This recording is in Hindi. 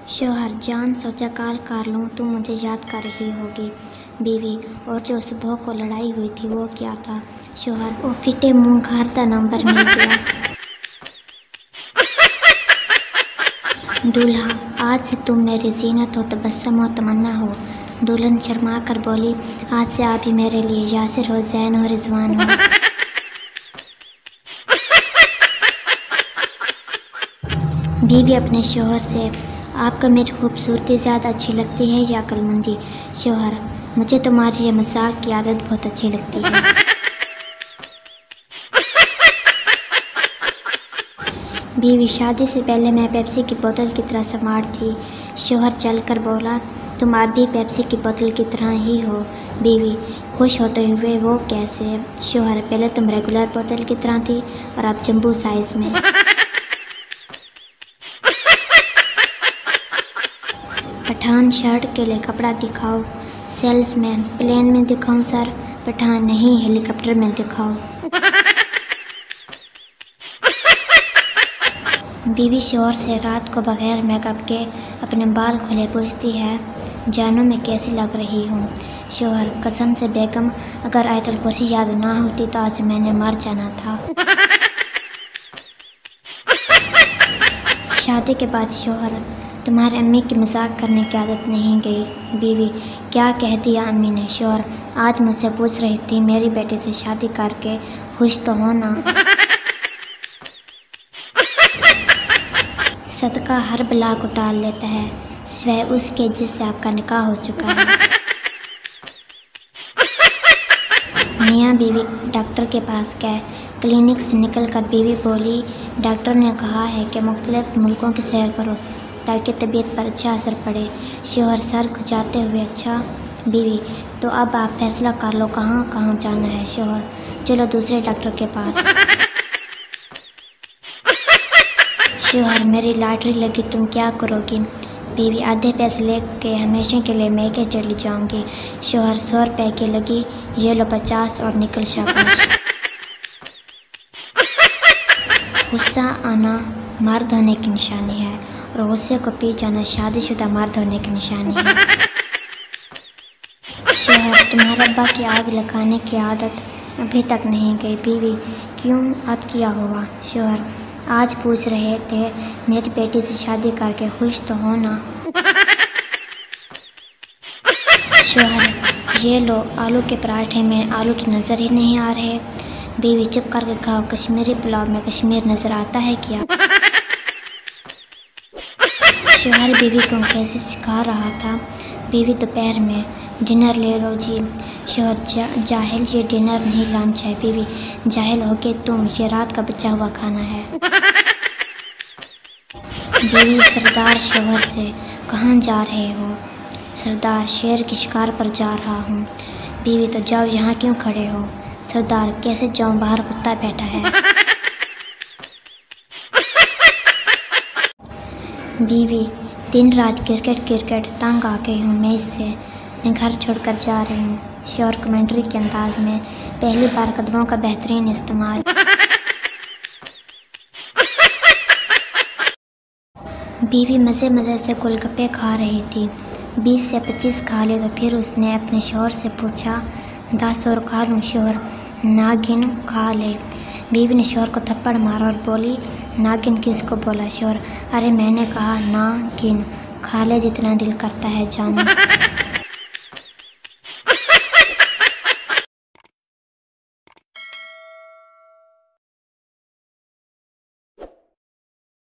शौहर जान सोचा काल कर लूँ, तुम मुझे याद कर रही होगी। बीवी और जो सुबह को लड़ाई हुई थी वो क्या था? शौहर ओ फिटे मुँह, घर का नंबर मिल गया। दूल्हा आज से तुम मेरी जीनत हो, तबस्सुम हो, तमन्ना हो। दुल्हन शर्मा कर बोली, आज से आप ही मेरे लिए यासिर हो, ज़ैन हो, रिजवान हो। बीवी अपने शौहर से, आपको मेरी खूबसूरती ज़्यादा अच्छी लगती है या अक्लमंदी? शौहर मुझे तुम्हारी ये मजाक की आदत बहुत अच्छी लगती है। बीवी शादी से पहले मैं पेप्सी की बोतल की तरह स्मार्ट थी। शौहर चलकर बोला, तुम अब भी पेप्सी की बोतल की तरह ही हो। बीवी खुश होते हुए, वो कैसे? शौहर पहले तुम रेगुलर बोतल की तरह थी और अब जंबू साइज में। पठान शर्ट के लिए कपड़ा दिखाओ। सेल्समैन प्लेन में दिखाऊं सर? पठान नहीं, हेलीकॉप्टर में दिखाओ। बीवी शौहर से रात को बगैर मेकअप के अपने बाल खुले पूछती है, जानू मैं कैसी लग रही हूँ? शौहर कसम से बेगम, अगर आयतुल कुर्सी याद ना होती तो आज मैंने मर जाना था। शादी के बाद शौहर, तुम्हारे अम्मी की मजाक करने की आदत नहीं गई। बीवी क्या कह दिया अम्मी ने? शौहर आज मुझसे पूछ रही थी, मेरी बेटी से शादी करके खुश तो हो ना? सदका हर बला को टाल लेता है, सिवाय उसके जिससे आपका निकाह हो चुका है। मियाँ बीवी डॉक्टर के पास गए। क्लिनिक से निकलकर बीवी बोली, डॉक्टर ने कहा है कि मुख्तलिफ मुल्कों की सैर करो ताकि तबीयत पर अच्छा असर पड़े। शौहर सर खुजाते हुए, अच्छा। बीवी तो अब आप फैसला कर लो कहाँ कहाँ जाना है? शौहर चलो दूसरे डॉक्टर के पास। शौहर मेरी लॉटरी लगी, तुम क्या करोगी? बीवी आधे पैसे लेके हमेशा के लिए मैके चली जाऊंगी। शौहर 100 रुपये की लगी, ये लो 50 और निकल शाबाश। गुस्सा आना मर्द होने की निशानी है और गुस्से को पी जाना शादीशुदा मर्द होने की निशानी है। शौहर तुम्हारे अब्बा की आग लगाने की आदत अभी तक नहीं गई। बीवी क्यों, अब क्या हुआ? शौहर आज पूछ रहे थे, मेरी बेटी से शादी करके खुश तो हो ना? शौहर ये लो आलू के पराठे में आलू तो नज़र ही नहीं आ रहे। बीवी चुप करके खाओ, कश्मीरी पुलाव में कश्मीर नज़र आता है क्या? शौहर बीवी को कैसे सिखा रहा था। बीवी दोपहर में डिनर ले लो जी। शौहर जाहिल, ये डिनर नहीं लंच है। बीवी जाहिल हो के तुम, ये रात का बचा हुआ खाना है। बीवी सरदार शौहर से, कहाँ जा रहे हो? सरदार शेर के शिकार पर जा रहा हूँ। बीवी तो जाओ, यहाँ क्यों खड़े हो? सरदार कैसे जाऊँ, बाहर कुत्ता बैठा है। बीवी दिन रात क्रिकेट तंग आ गई हूँ मैं इससे, मैं घर छोड़कर जा रही हूँ। शौहर कमेंट्री के अंदाज में, पहली बार कदमों का बेहतरीन इस्तेमाल। बीवी मज़े मज़े से गोलगप्पे खा रही थी। 20 से 25 खा ले तो फिर उसने अपने शौहर से पूछा, 10 और खा लूँ? शौहर नागिन खा ले। बीवी ने शौहर को थप्पड़ मारा और बोली, नागिन किसको बोला? शौहर अरे मैंने कहा नागिन, खा ले जितना दिल करता है जानू।